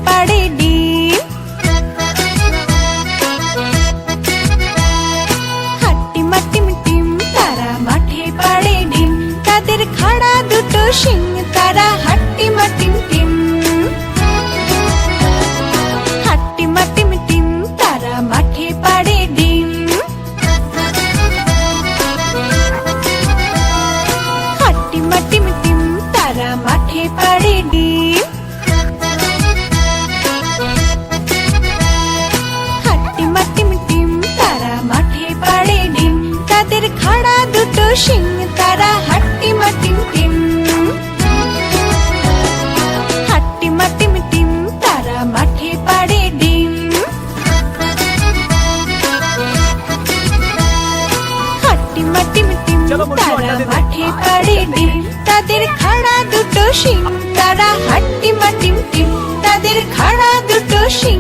পাড়ে ডিম। হাট্টিমা team team তারা মাঠে পাড়ে ডিম, তাদের খাড়া দুটো শিং, তারা হাট্টিমা টিম টিম। হাট্টিমা টিম টিম তারা মাঠে পাড়ে ডিম। হাট্টিমা টিম টিম তারা মাঠে পাড়ে ডিম। হাট্টিমা টিম টিম তারা মাঠে পাড়ে ডিম, তাদের খাড়া দুটো শিং, তারা হাট্টিমা টিম টিম। হাট্টিমা টিম টিম তারা মাঠে পাড়ে ডিম। হাট্টিমা টিম টিম তারা মাঠে পাড়ে ডিম, তাদের খাড়া দুটো শিং, তারা হাট্টিমা টিম টিম। তাদের খাড়া দুটো শিং,